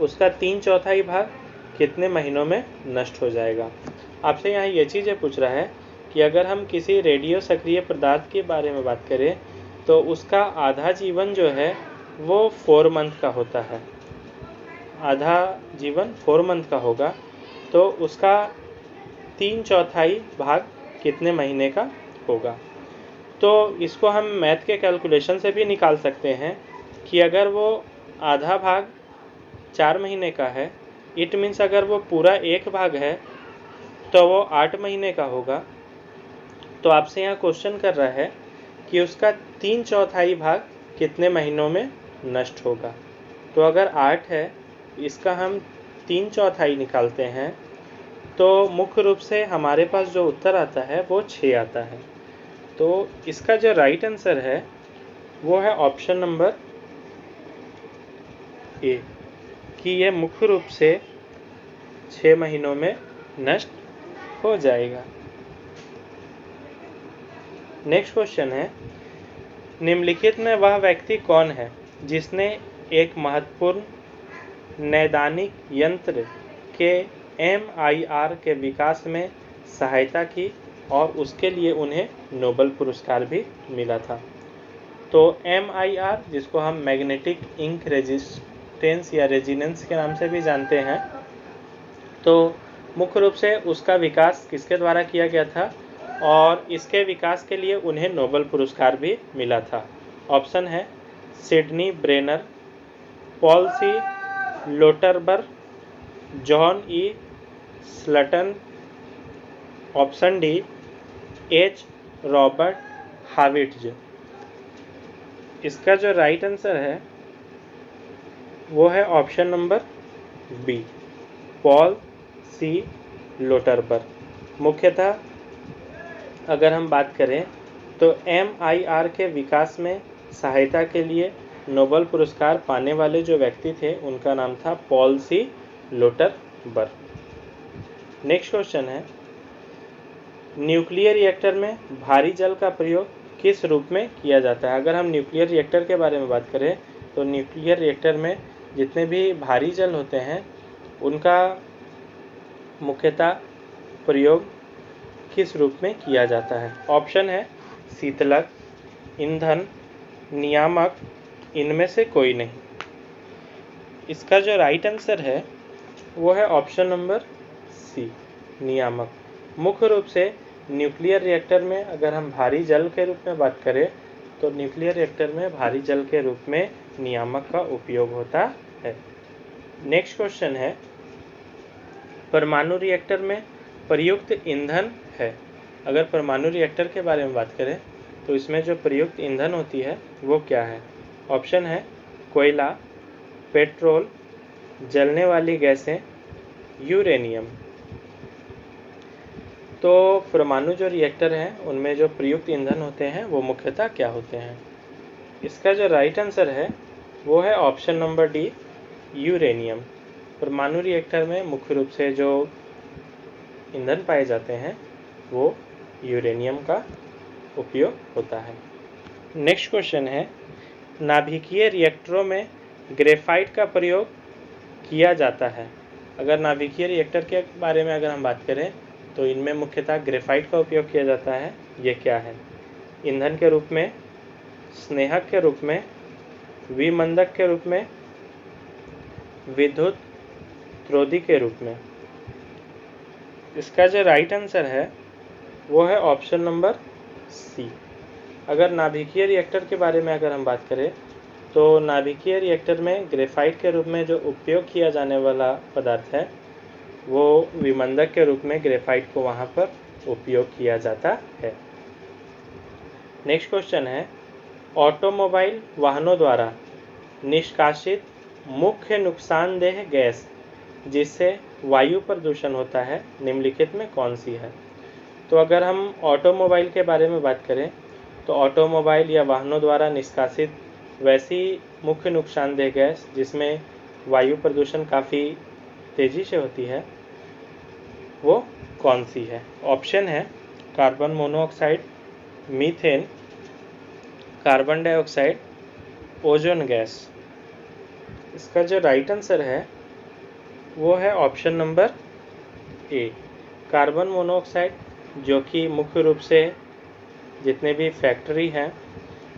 उसका 3/4 भाग कितने महीनों में नष्ट हो जाएगा। आपसे यहाँ ये चीज़ें पूछ रहा है कि अगर हम किसी रेडियो सक्रिय पदार्थ के बारे में बात करें तो उसका आधा जीवन जो है वो 4 मंथ का होता है, आधा जीवन 4 मंथ का होगा, तो उसका 3/4 भाग कितने महीने का होगा। तो इसको हम मैथ के कैलकुलेशन से भी निकाल सकते हैं कि अगर वो आधा भाग 4 महीने का है, इट मीन्स अगर वो पूरा 1 भाग है तो वो 8 महीने का होगा। तो आपसे यहाँ क्वेश्चन कर रहा है कि उसका 3/4 भाग कितने महीनों में नष्ट होगा। तो अगर 8 है, इसका हम 3/4 निकालते हैं तो मुख्य रूप से हमारे पास जो उत्तर आता है वो 6 आता है। तो इसका जो राइट आंसर है वो है ऑप्शन नंबर ए, कि ये मुख्य रूप से 6 महीनों में नष्ट हो जाएगा। नेक्स्ट क्वेश्चन है, निम्नलिखित में वह व्यक्ति कौन है जिसने एक महत्वपूर्ण नैदानिक यंत्र के MIR के विकास में सहायता की और उसके लिए उन्हें नोबेल पुरस्कार भी मिला था। तो MIR, जिसको हम मैग्नेटिक इंक रेजिस्टेंस या रेजिनेंस के नाम से भी जानते हैं, तो मुख्य रूप से उसका विकास किसके द्वारा किया गया था और इसके विकास के लिए उन्हें नोबेल पुरस्कार भी मिला था। ऑप्शन है Sydney Brenner, Paul C Lauterbur, John E Sulston, option D H Robert Horvitz. इसका जो राइट आंसर है वो है option number B, Paul C Lauterbur. मुख्यतः अगर हम बात करें तो MIR के विकास में सहायता के लिए नोबेल पुरस्कार पाने वाले जो व्यक्ति थे उनका नाम था पॉल सी लोटरबर्ग। नेक्स्ट क्वेश्चन है, न्यूक्लियर रिएक्टर में भारी जल का प्रयोग किस रूप में किया जाता है। अगर हम न्यूक्लियर रिएक्टर के बारे में बात करें तो न्यूक्लियर रिएक्टर में जितने भी भारी जल होते हैं उनका मुख्यतः प्रयोग किस रूप में किया जाता है। ऑप्शन है शीतलक, ईंधन, नियामक, इनमें से कोई नहीं। इसका जो राइट आंसर है वो है ऑप्शन नंबर सी, नियामक। मुख्य रूप से न्यूक्लियर रिएक्टर में अगर हम भारी जल के रूप में बात करें तो न्यूक्लियर रिएक्टर में भारी जल के रूप में नियामक का उपयोग होता है। नेक्स्ट क्वेश्चन है, परमाणु रिएक्टर में प्रयुक्त ईंधन है। अगर परमाणु रिएक्टर के बारे में बात करें तो इसमें जो प्रयुक्त ईंधन होती है वो क्या है। ऑप्शन है कोयला, पेट्रोल, जलने वाली गैसें, यूरेनियम। तो परमाणु जो रिएक्टर हैं उनमें जो प्रयुक्त ईंधन होते हैं वो मुख्यतः क्या होते हैं। इसका जो राइट आंसर है वो है ऑप्शन नंबर डी, यूरेनियम। परमाणु रिएक्टर में मुख्य रूप से जो ईंधन पाए जाते हैं वो यूरेनियम का उपयोग होता है। नेक्स्ट क्वेश्चन है, नाभिकीय रिएक्टरों में ग्रेफाइट का प्रयोग किया जाता है। अगर नाभिकीय रिएक्टर के बारे में अगर हम बात करें तो इनमें मुख्यतः ग्रेफाइट का उपयोग किया जाता है। ये क्या है, ईंधन के रूप में, स्नेहक के रूप में, विमंदक के रूप में, विद्युत त्रोधी के रूप में। इसका जो राइट आंसर है वो है ऑप्शन नंबर सी। अगर नाभिकीय रिएक्टर के बारे में अगर हम बात करें तो नाभिकीय रिएक्टर में ग्रेफाइट के रूप में जो उपयोग किया जाने वाला पदार्थ है वो विमंदक के रूप में ग्रेफाइट को वहाँ पर उपयोग किया जाता है। नेक्स्ट क्वेश्चन है, ऑटोमोबाइल वाहनों द्वारा निष्कासित मुख्य नुकसानदेह गैस जिससे वायु प्रदूषण होता है निम्नलिखित में कौन सी है। तो अगर हम ऑटोमोबाइल के बारे में बात करें तो ऑटोमोबाइल या वाहनों द्वारा निष्कासित वैसी मुख्य नुकसानदेह गैस जिसमें वायु प्रदूषण काफ़ी तेज़ी से होती है वो कौन सी है। ऑप्शन है carbon monoxide, methane, carbon dioxide, ozone gas. इसका जो राइट आंसर है वो है option number A, carbon monoxide, जो कि मुख्य रूप से जितने भी फैक्ट्री हैं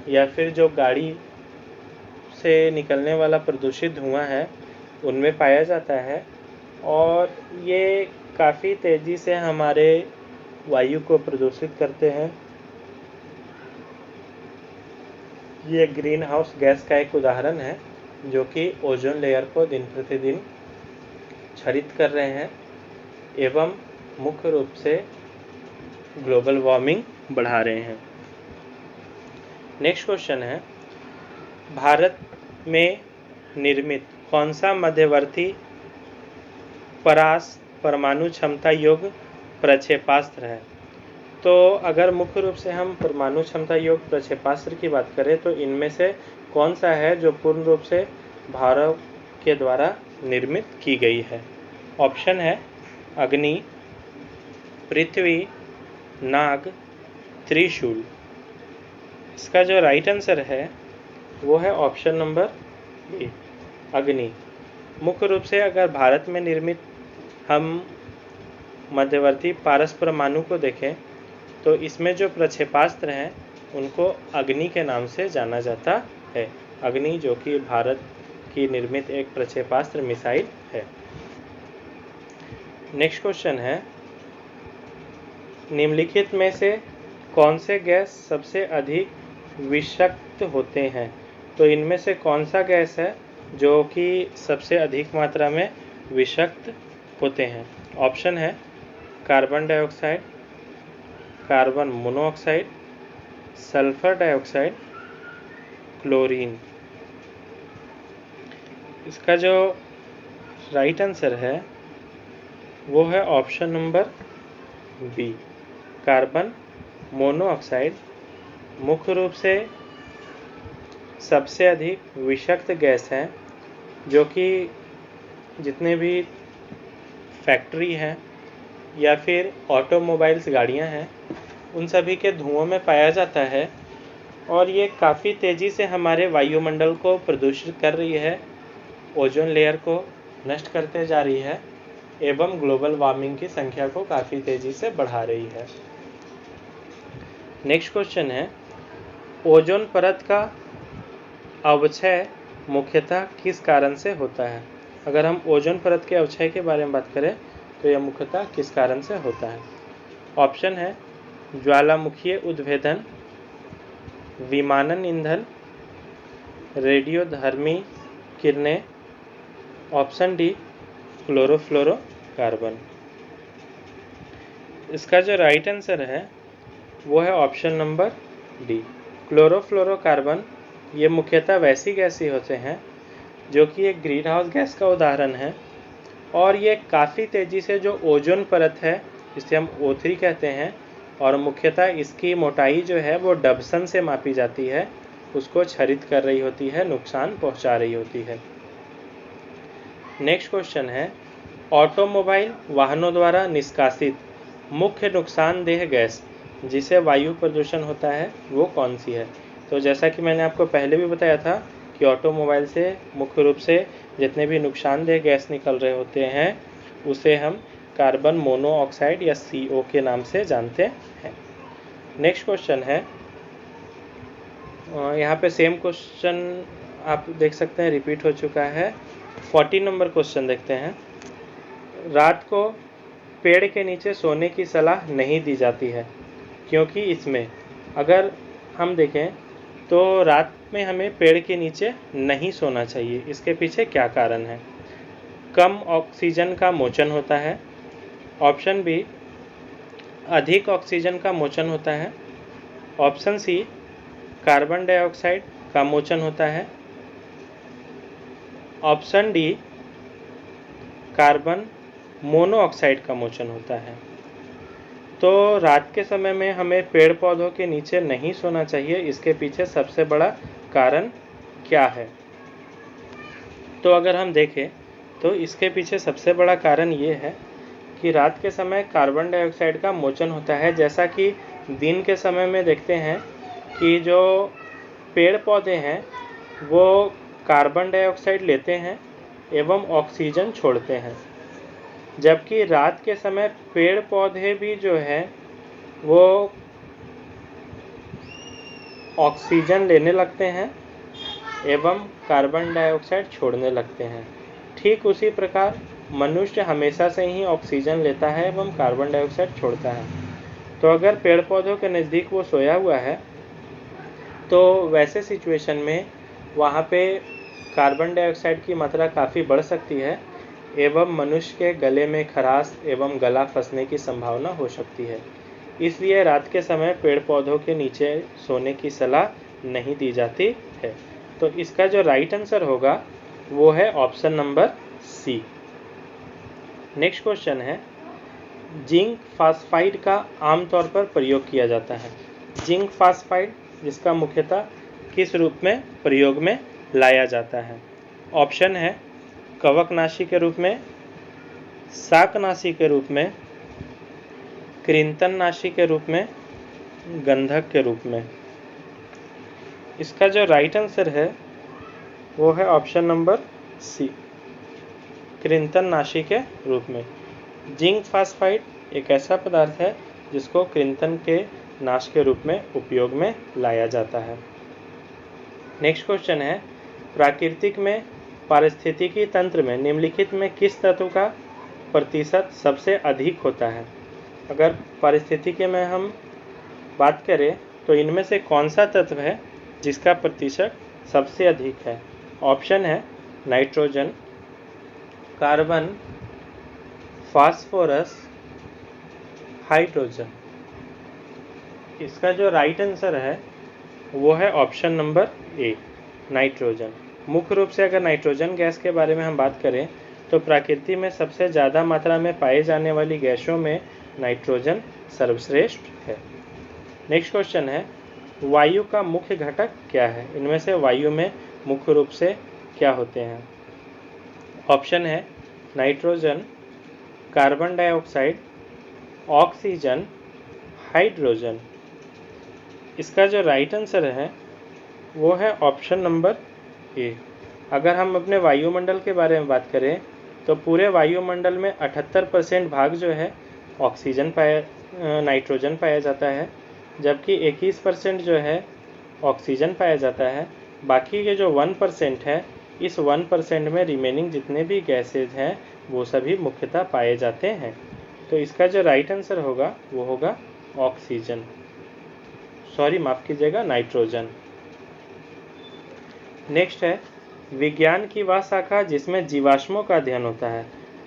या फिर जो गाड़ी से निकलने वाला प्रदूषित धुआं है उनमें पाया जाता है, और ये काफ़ी तेज़ी से हमारे वायु को प्रदूषित करते हैं। ये ग्रीन हाउस गैस का एक उदाहरण है जो कि ओजोन लेयर को दिन प्रतिदिन क्षरित कर रहे हैं एवं मुख्य रूप से ग्लोबल वार्मिंग बढ़ा रहे हैं। नेक्स्ट क्वेश्चन है, भारत में निर्मित कौन सा मध्यवर्ती परास परमाणु क्षमता योग्य प्रक्षेपास्त्र है? तो अगर मुख्य रूप से हम परमाणु क्षमता योग्य प्रक्षेपास्त्र की बात करें तो इनमें से कौन सा है जो पूर्ण रूप से भारत के द्वारा निर्मित की गई है? ऑप्शन है अग्नि, पृथ्वी, नाग, त्रिशूल। इसका जो राइट आंसर है वो है ऑप्शन नंबर ए, अग्नि। मुख्य रूप से अगर भारत में निर्मित हम मध्यवर्ती पारस परमाणु को देखें तो इसमें जो प्रक्षेपास्त्र हैं उनको अग्नि के नाम से जाना जाता है। अग्नि जो कि भारत की निर्मित एक प्रक्षेपास्त्र मिसाइल है। नेक्स्ट क्वेश्चन है, निम्नलिखित में से कौन से गैस सबसे अधिक विषाक्त होते हैं? तो इनमें से कौन सा गैस है जो कि सबसे अधिक मात्रा में विषाक्त होते हैं? ऑप्शन है carbon dioxide, carbon monoxide, sulphur dioxide, chlorine. इसका जो राइट आंसर है वो है option number B, carbon monoxide मुख्य रूप से सबसे अधिक विषाक्त गैस है, जो कि जितने भी फैक्ट्री हैं या फिर ऑटोमोबाइल्स गाड़ियां हैं उन सभी के धुओं में पाया जाता है, और ये काफ़ी तेज़ी से हमारे वायुमंडल को प्रदूषित कर रही है, ओजोन लेयर को नष्ट करते जा रही है एवं ग्लोबल वार्मिंग की संख्या को काफ़ी तेज़ी से बढ़ा रही है। नेक्स्ट क्वेश्चन है, ओजोन परत का अवक्षय मुख्यतः किस कारण से होता है? अगर हम ओजोन परत के अवक्षय के बारे में बात करें तो यह मुख्यतः किस कारण से होता है? ऑप्शन है ज्वालामुखीय उद्भेदन, विमानन ईंधन, रेडियोधर्मी किरणें, ऑप्शन डी क्लोरोफ्लोरोकार्बन। इसका जो राइट आंसर है वो है ऑप्शन नंबर डी, क्लोरोफ्लोरोकार्बन। ये मुख्यतः वैसी गैसें होते हैं जो कि एक ग्रीन हाउस गैस का उदाहरण है, और ये काफ़ी तेज़ी से जो ओजोन परत है जिसे हम O3 कहते हैं, और मुख्यतः इसकी मोटाई जो है वो डबसन से मापी जाती है, उसको क्षरित कर रही होती है, नुकसान पहुंचा रही होती है। नेक्स्ट क्वेश्चन है, ऑटोमोबाइल वाहनों द्वारा निष्कासित मुख्य नुकसानदेह गैस जिसे वायु प्रदूषण होता है वो कौन सी है? तो जैसा कि मैंने आपको पहले भी बताया था कि ऑटोमोबाइल से मुख्य रूप से जितने भी नुकसानदेह गैस निकल रहे होते हैं उसे हम कार्बन मोनोऑक्साइड या CO के नाम से जानते हैं। नेक्स्ट क्वेश्चन है, यहाँ पे सेम क्वेश्चन आप देख सकते हैं रिपीट हो चुका है। 40 नंबर क्वेश्चन देखते हैं। रात को पेड़ के नीचे सोने की सलाह नहीं दी जाती है क्योंकि इसमें, अगर हम देखें तो रात में हमें पेड़ के नीचे नहीं सोना चाहिए। इसके पीछे क्या कारण है? कम ऑक्सीजन का मोचन होता है, ऑप्शन बी अधिक ऑक्सीजन का मोचन होता है, ऑप्शन सी कार्बन डाइऑक्साइड का मोचन होता है, ऑप्शन डी कार्बन मोनोऑक्साइड का मोचन होता है। तो रात के समय में हमें पेड़ पौधों के नीचे नहीं सोना चाहिए, इसके पीछे सबसे बड़ा कारण क्या है? तो अगर हम देखें तो इसके पीछे सबसे बड़ा कारण ये है कि रात के समय कार्बन डाइऑक्साइड का मोचन होता है, जैसा कि दिन के समय में देखते हैं कि जो पेड़ पौधे हैं वो कार्बन डाइऑक्साइड लेते हैं एवं ऑक्सीजन छोड़ते हैं, जबकि रात के समय पेड़ पौधे भी जो है वो ऑक्सीजन लेने लगते हैं एवं कार्बन डाइऑक्साइड छोड़ने लगते हैं। ठीक उसी प्रकार मनुष्य हमेशा से ही ऑक्सीजन लेता है एवं कार्बन डाइऑक्साइड छोड़ता है। तो अगर पेड़ पौधों के नज़दीक वो सोया हुआ है तो वैसे सिचुएशन में वहाँ पे कार्बन डाइऑक्साइड की मात्रा काफ़ी बढ़ सकती है एवं मनुष्य के गले में खराश एवं गला फंसने की संभावना हो सकती है। इसलिए रात के समय पेड़ पौधों के नीचे सोने की सलाह नहीं दी जाती है। तो इसका जो राइट आंसर होगा वो है option number C. Next question है, जिंक फास्फाइड का आमतौर पर प्रयोग किया जाता है। जिंक फास्फाइड जिसका मुख्यतः किस रूप में प्रयोग में लाया जाता है? ऑप्शन है कवकनाशी के रूप में, शाकनाशी के रूप में, कृंतकनाशी के रूप में, गंधक के रूप में। इसका जो राइट आंसर है वो है ऑप्शन नंबर सी, कृंतकनाशी के रूप में। जिंक फास्फाइड एक ऐसा पदार्थ है जिसको कृंतक के नाश के रूप में उपयोग में लाया जाता है। नेक्स्ट क्वेश्चन है, प्राकृतिक में पारिस्थितिकी तंत्र में निम्नलिखित में किस तत्व का प्रतिशत सबसे अधिक होता है? अगर पारिस्थितिकी में हम बात करें तो इनमें से कौन सा तत्व है जिसका प्रतिशत सबसे अधिक है? ऑप्शन है नाइट्रोजन, कार्बन, फास्फोरस, हाइड्रोजन। इसका जो राइट आंसर है वो है ऑप्शन नंबर ए, नाइट्रोजन। मुख्य रूप से अगर नाइट्रोजन गैस के बारे में हम बात करें तो प्रकृति में सबसे ज़्यादा मात्रा में पाए जाने वाली गैसों में नाइट्रोजन सर्वश्रेष्ठ है। नेक्स्ट क्वेश्चन है, वायु का मुख्य घटक क्या है? इनमें से वायु में मुख्य रूप से क्या होते हैं? ऑप्शन है nitrogen, carbon dioxide, oxygen, hydrogen. इसका जो राइट आंसर है वो है ऑप्शन नंबर ए। अगर हम अपने वायुमंडल के बारे में बात करें तो पूरे वायुमंडल में 78% भाग जो है नाइट्रोजन पाया जाता है, जबकि 21% जो है ऑक्सीजन पाया जाता है। बाकी के जो 1% है, इस 1% में रिमेनिंग जितने भी गैसेज हैं वो सभी मुख्यतः पाए जाते हैं। तो इसका जो राइट आंसर होगा वो होगा ऑक्सीजन, माफ़ कीजिएगा, नाइट्रोजन। नेक्स्ट है, विज्ञान की वह शाखा जिसमें जीवाश्मों का अध्ययन होता है।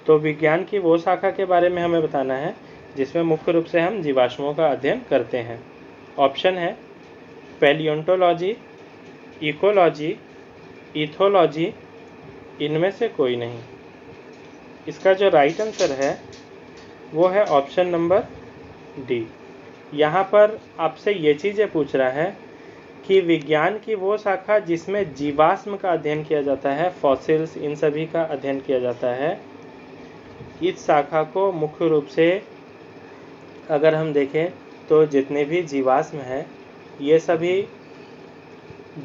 तो विज्ञान की वो शाखा के बारे में हमें बताना है जिसमें मुख्य रूप से हम जीवाश्मों का अध्ययन करते हैं। ऑप्शन है पैलियोंटोलॉजी, इकोलॉजी, इथोलॉजी, इनमें से कोई नहीं। इसका जो राइट आंसर है वो है ऑप्शन नंबर डी। यहाँ पर आपसे ये चीज़ें पूछ रहा है कि विज्ञान की वो शाखा जिसमें जीवाश्म का अध्ययन किया जाता है, फॉसिल्स, इन सभी का अध्ययन किया जाता है, इस शाखा को मुख्य रूप से अगर हम देखें तो जितने भी जीवाश्म हैं ये सभी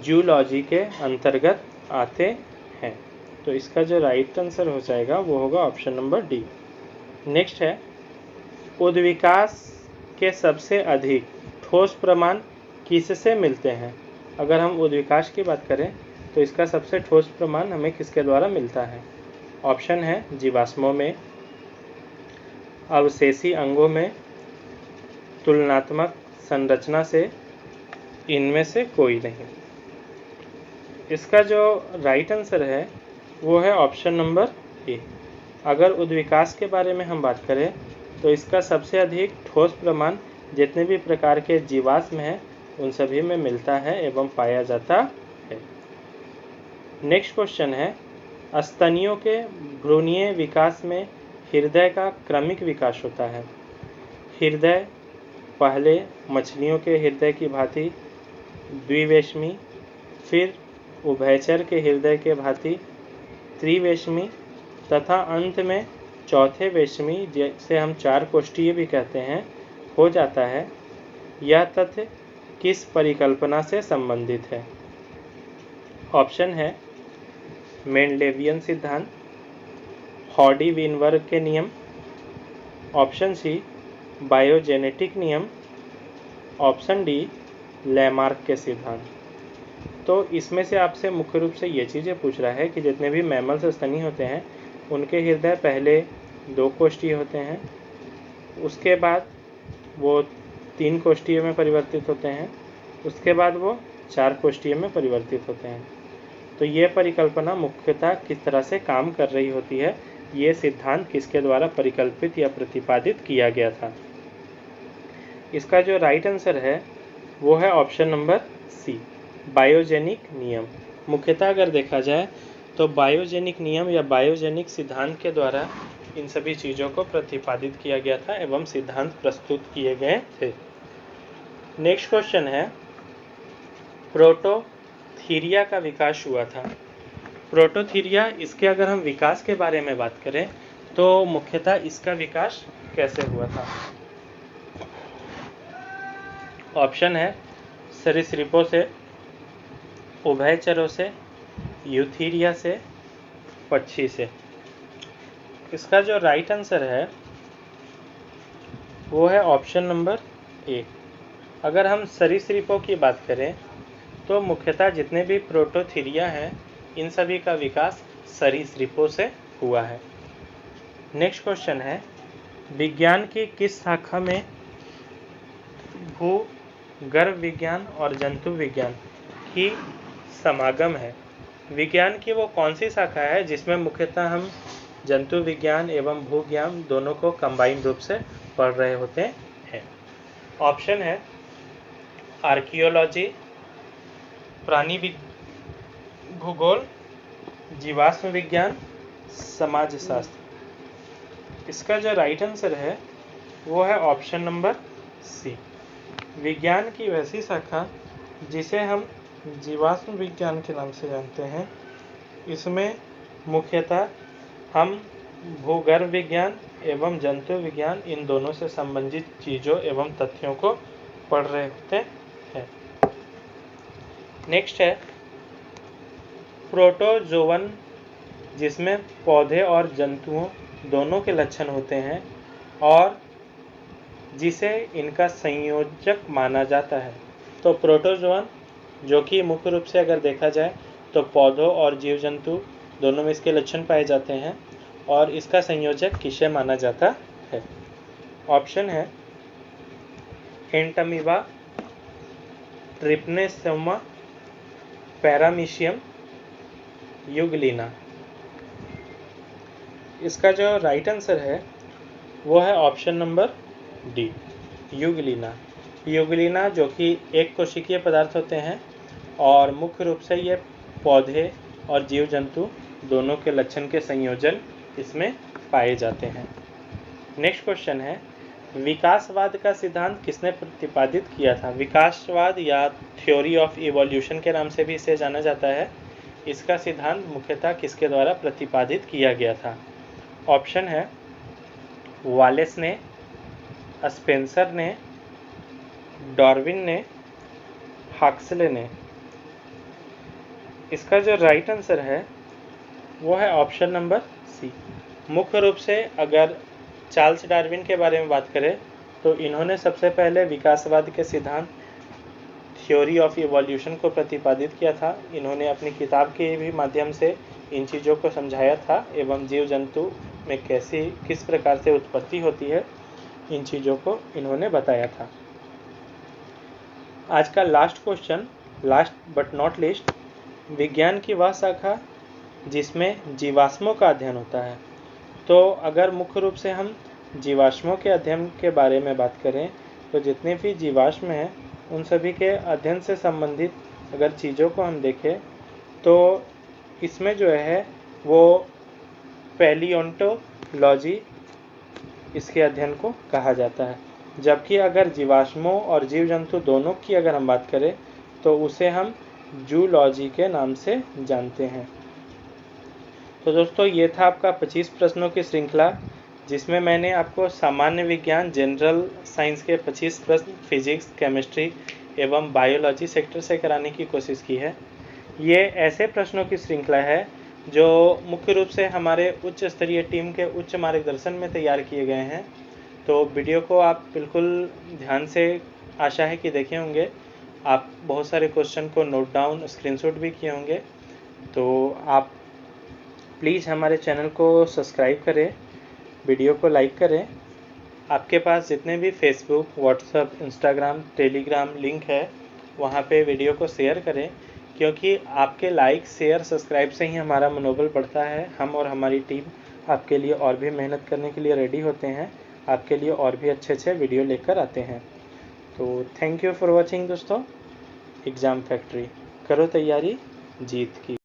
जूलॉजी के अंतर्गत आते हैं। तो इसका जो राइट आंसर हो जाएगा वो होगा ऑप्शन नंबर डी। नेक्स्ट है, उद्विकास के सबसे अधिक ठोस प्रमाण किससे मिलते हैं? अगर हम उद्विकास की बात करें तो इसका सबसे ठोस प्रमाण हमें किसके द्वारा मिलता है? ऑप्शन है जीवाश्मों में, अवशेषी अंगों में, तुलनात्मक संरचना से, इनमें से कोई नहीं। इसका जो राइट आंसर है वो है ऑप्शन नंबर ए। अगर उद्विकास के बारे में हम बात करें तो इसका सबसे अधिक ठोस प्रमाण जितने भी प्रकार के जीवाश्म हैं उन सभी में मिलता है एवं पाया जाता है। नेक्स्ट क्वेश्चन है, स्तनियों के भ्रूणीय विकास में हृदय का क्रमिक विकास होता है। हृदय पहले मछलियों के हृदय की भांति द्विवेशमी, फिर उभयचर के हृदय के भांति त्रिवेशमी तथा अंत में चौथे वेशमी, जिसे हम चार कोष्ठीय भी कहते हैं, हो जाता है। यह तथ्य किस परिकल्पना से संबंधित है? ऑप्शन है मेंडलेवियन सिद्धांत, हॉडी-विनबर्ग के नियम, ऑप्शन सी बायोजेनेटिक नियम, ऑप्शन डी लैमार्क के सिद्धांत। तो इसमें से आपसे मुख्य रूप से ये चीज़ें पूछ रहा है कि जितने भी मैमल्स स्तनी होते हैं उनके हृदय पहले 2 कोष्ठीय होते हैं, उसके बाद वो 3 कोष्ठीय में परिवर्तित होते हैं, उसके बाद वो 4 कोष्ठीय में परिवर्तित होते हैं। तो ये परिकल्पना मुख्यतः किस तरह से काम कर रही होती है, ये सिद्धांत किसके द्वारा परिकल्पित या प्रतिपादित किया गया था। इसका जो राइट आंसर है वो है ऑप्शन नंबर सी, बायोजेनिक नियम। मुख्यतः अगर देखा जाए तो बायोजेनिक नियम या बायोजेनिक सिद्धांत के द्वारा इन सभी चीज़ों को प्रतिपादित किया गया था एवं सिद्धांत प्रस्तुत किए गए थे। नेक्स्ट क्वेश्चन है, प्रोटोथीरिया का विकास हुआ था। प्रोटोथीरिया, इसके अगर हम विकास के बारे में बात करें तो मुख्यतः इसका विकास कैसे हुआ था। ऑप्शन है सरीसृपों से, उभयचरों से, यूथीरिया से, पक्षी से। इसका जो राइट आंसर है वो है ऑप्शन नंबर ए। अगर हम सरीसृपों की बात करें तो मुख्यतः जितने भी प्रोटोथीरिया हैं इन सभी का विकास सरीसृपों से हुआ है। नेक्स्ट क्वेश्चन है, विज्ञान की किस शाखा में भूगर्भ विज्ञान और जंतु विज्ञान की समागम है। विज्ञान की वो कौन सी शाखा है जिसमें मुख्यतः हम जंतु विज्ञान एवं भूज्ञान दोनों को कंबाइंड रूप से पढ़ रहे होते हैं। ऑप्शन है आर्कियोलॉजी, प्राणी भूगोल, जीवाश्म विज्ञान, समाजशास्त्र। इसका जो राइट आंसर है वो है ऑप्शन नंबर सी, विज्ञान की वैसी शाखा जिसे हम जीवाश्म विज्ञान के नाम से जानते हैं। इसमें मुख्यतः हम भूगर्भ विज्ञान एवं जंतु विज्ञान इन दोनों से संबंधित चीज़ों एवं तथ्यों को पढ़ रहे होते हैं। नेक्स्ट है प्रोटोजोवन, जिसमें पौधे और जंतुओं दोनों के लक्षण होते हैं और जिसे इनका संयोजक माना जाता है। तो प्रोटोजोवन जो कि मुख्य रूप से अगर देखा जाए तो पौधों और जीव जंतु दोनों में इसके लक्षण पाए जाते हैं और इसका संयोजक किसे माना जाता है। ऑप्शन है एंटमीबा, ट्रिपनेसोमा, पैरामीशियम, युगलिना। इसका जो राइट आंसर है वो है option number D, Euglena. Euglena जो कि एक कोशिकीय पदार्थ होते हैं और मुख्य रूप से ये पौधे और जीव जंतु दोनों के लक्षण के संयोजन इसमें पाए जाते हैं। नेक्स्ट क्वेश्चन है, विकासवाद का सिद्धांत किसने प्रतिपादित किया था। विकासवाद या थ्योरी ऑफ इवोल्यूशन के नाम से भी इसे जाना जाता है। इसका सिद्धांत मुख्यतः किसके द्वारा प्रतिपादित किया गया था। ऑप्शन है वालेस ने, स्पेंसर ने, डार्विन ने, हक्सले ने। इसका जो राइट आंसर है वो है ऑप्शन नंबर सी। मुख्य रूप से अगर चार्ल्स डार्विन के बारे में बात करें तो इन्होंने सबसे पहले विकासवाद के सिद्धांत थ्योरी ऑफ इवोल्यूशन को प्रतिपादित किया था। इन्होंने अपनी किताब के भी माध्यम से इन चीज़ों को समझाया था एवं जीव जंतु में किस प्रकार से उत्पत्ति होती है इन चीज़ों को इन्होंने बताया था। आज का last question, last but not least, विज्ञान की वह शाखा जिसमें जीवाश्मों का अध्ययन होता है। तो अगर मुख्य रूप से हम जीवाश्मों के अध्ययन के बारे में बात करें तो जितने भी जीवाश्म हैं उन सभी के अध्ययन से संबंधित अगर चीज़ों को हम देखें तो इसमें जो है वो पैलियोंटोलॉजी इसके अध्ययन को कहा जाता है। जबकि अगर जीवाश्मों और जीव जंतु दोनों की अगर हम बात करें तो उसे हम जूलॉजी के नाम से जानते हैं। तो दोस्तों ये था आपका 25 प्रश्नों की श्रृंखला जिसमें मैंने आपको सामान्य विज्ञान जनरल साइंस के 25 प्रश्न फिजिक्स, केमिस्ट्री एवं बायोलॉजी सेक्टर से कराने की कोशिश की है। ये ऐसे प्रश्नों की श्रृंखला है जो मुख्य रूप से हमारे उच्च स्तरीय टीम के उच्च मार्गदर्शन में तैयार किए गए हैं तो वीडियो को आप बिल्कुल ध्यान से, आशा है कि देखे होंगे। आप बहुत सारे क्वेश्चन को नोट डाउन, स्क्रीनशॉट भी किए होंगे। तो आप प्लीज़ हमारे चैनल को सब्सक्राइब करें, वीडियो को लाइक करें। आपके पास जितने भी Facebook, WhatsApp, Instagram, Telegram link है, वहाँ पे वीडियो को शेयर करें, क्योंकि आपके लाइक, शेयर, सब्सक्राइब से ही हमारा मनोबल बढ़ता है। हम और हमारी टीम आपके लिए और भी मेहनत करने के लिए रेडी होते हैं, आपके लिए और भी अच्छे अच्छे वीडियो लेकर आते हैं। तो थैंक यू फॉर वॉचिंग दोस्तों। एग्ज़ाम फैक्ट्री, करो तैयारी जीत की।